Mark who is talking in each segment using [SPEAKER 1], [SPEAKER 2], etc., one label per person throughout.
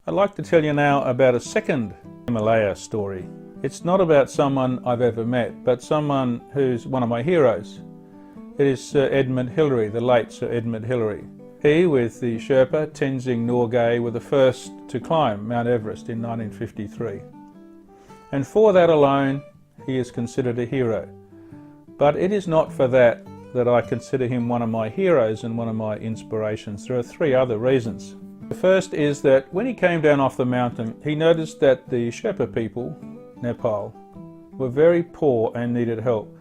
[SPEAKER 1] I'd like to tell you now about a second Himalaya story. It's not about someone I've ever met, but someone who's one of my heroes. It is Sir Edmund Hillary, the late Sir Edmund Hillary. He, with the Sherpa Tenzing Norgay, were the first to climb Mt Everest in 1953. And for that alone, he is considered a hero. But it is not for that I consider him one of my heroes and one of my inspirations. There are three other reasons. The first is that when he came down off the mountain, he noticed that the Sherpa people, Nepal, were very poor and needed help.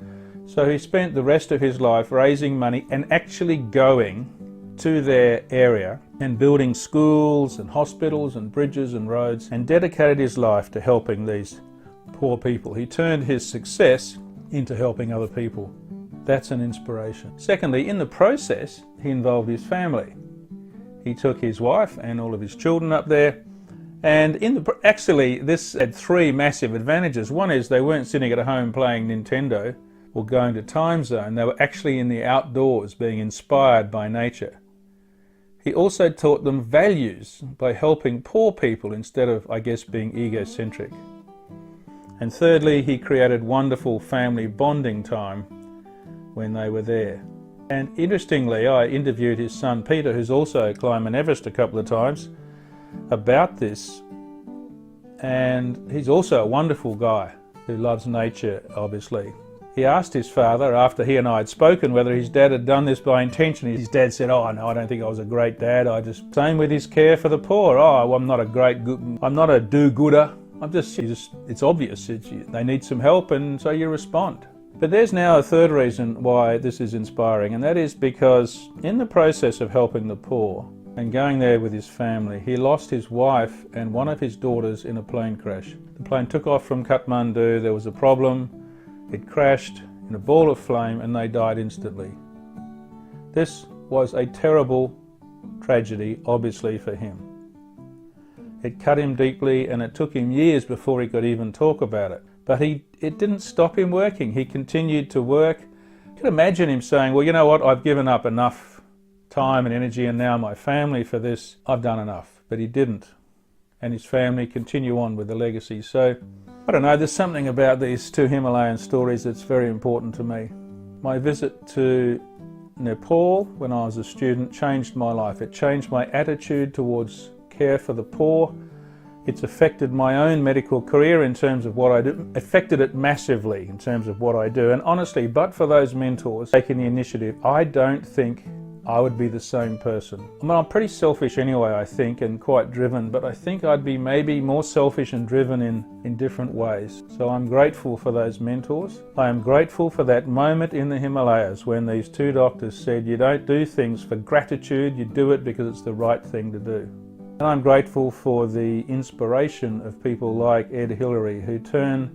[SPEAKER 1] So he spent the rest of his life raising money and actually going to their area and building schools and hospitals and bridges and roads, and dedicated his life to helping these poor people. He turned his success into helping other people. That's an inspiration. Secondly, in the process, he involved his family. He took his wife and all of his children up there, and actually this had three massive advantages. One is they weren't sitting at home playing Nintendo or going to time zone. They were actually in the outdoors, being inspired by nature. He also taught them values by helping poor people instead of, I guess, being egocentric. And thirdly, he created wonderful family bonding time when they were there. And interestingly, I interviewed his son Peter, who's also climbed Mount Everest a couple of times, about this. And he's also a wonderful guy who loves nature, obviously. He asked his father, after he and I had spoken, whether his dad had done this by intention. His dad said, "Oh no, I don't think I was a great dad. Same with his care for the poor. Oh, I'm not a do-gooder. It's obvious. They need some help, and so you respond." But there's now a third reason why this is inspiring, and that is because in the process of helping the poor and going there with his family, he lost his wife and one of his daughters in a plane crash. The plane took off from Kathmandu, there was a problem, it crashed in a ball of flame and they died instantly. This was a terrible tragedy, obviously, for him. It cut him deeply, and it took him years before he could even talk about it. But it didn't stop him working. He continued to work. You can imagine him saying, "Well, you know what, I've given up enough time and energy and now my family for this. I've done enough." But he didn't. And his family continue on with the legacy. So, I don't know, there's something about these two Himalayan stories that's very important to me. My visit to Nepal when I was a student changed my life. It changed my attitude towards care for the poor. It's affected my own medical career in terms of what I do, affected it massively in terms of what I do. And honestly, but for those mentors taking the initiative, I don't think I would be the same person. I mean, I'm pretty selfish anyway, I think, and quite driven, but I think I'd be maybe more selfish and driven in different ways. So I'm grateful for those mentors. I am grateful for that moment in the Himalayas when these two doctors said, "You don't do things for gratitude, you do it because it's the right thing to do." And I'm grateful for the inspiration of people like Ed Hillary, who turn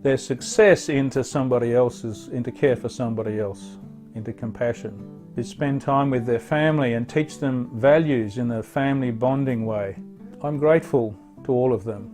[SPEAKER 1] their success into into care for somebody else, into compassion. Who spend time with their family and teach them values in a family bonding way. I'm grateful to all of them.